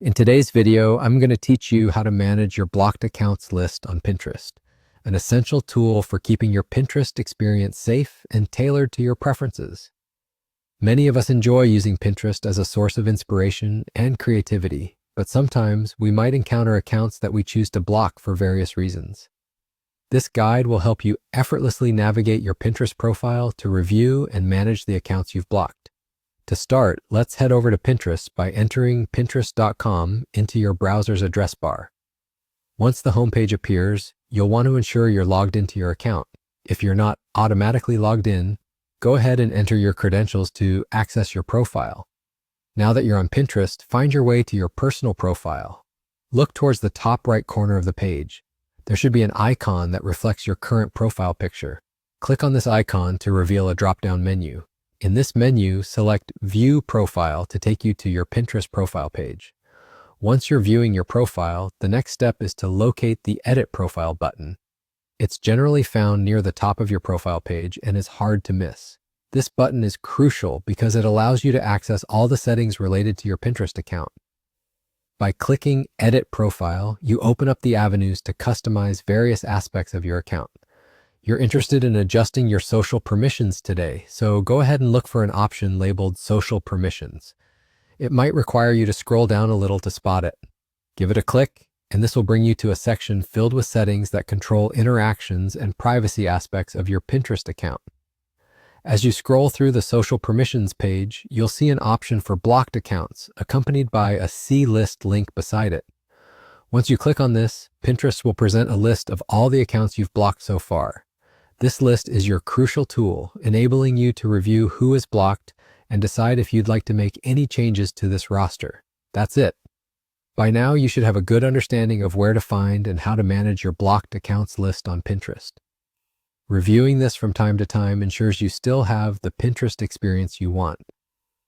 In today's video, I'm going to teach you how to manage your blocked accounts list on Pinterest, an essential tool for keeping your Pinterest experience safe and tailored to your preferences. Many of us enjoy using Pinterest as a source of inspiration and creativity, but sometimes we might encounter accounts that we choose to block for various reasons. This guide will help you effortlessly navigate your Pinterest profile to review and manage the accounts you've blocked. To start, let's head over to Pinterest by entering pinterest.com into your browser's address bar. Once the homepage appears, you'll want to ensure you're logged into your account. If you're not automatically logged in, go ahead and enter your credentials to access your profile. Now that you're on Pinterest, find your way to your personal profile. Look towards the top right corner of the page. There should be an icon that reflects your current profile picture. Click on this icon to reveal a drop-down menu. In this menu, select View Profile to take you to your Pinterest profile page. Once you're viewing your profile, the next step is to locate the Edit Profile button. It's generally found near the top of your profile page and is hard to miss. This button is crucial because it allows you to access all the settings related to your Pinterest account. By clicking Edit Profile, you open up the avenues to customize various aspects of your account. You're interested in adjusting your social permissions today, so go ahead and look for an option labeled Social Permissions. It might require you to scroll down a little to spot it. Give it a click, and this will bring you to a section filled with settings that control interactions and privacy aspects of your Pinterest account. As you scroll through the Social Permissions page, you'll see an option for blocked accounts, accompanied by a See List link beside it. Once you click on this, Pinterest will present a list of all the accounts you've blocked so far. This list is your crucial tool, enabling you to review who is blocked and decide if you'd like to make any changes to this roster. That's it. By now, you should have a good understanding of where to find and how to manage your blocked accounts list on Pinterest. Reviewing this from time to time ensures you still have the Pinterest experience you want,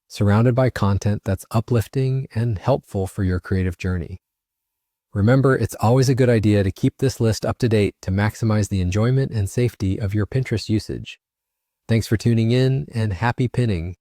surrounded by content that's uplifting and helpful for your creative journey. Remember, it's always a good idea to keep this list up to date to maximize the enjoyment and safety of your Pinterest usage. Thanks for tuning in, and happy pinning!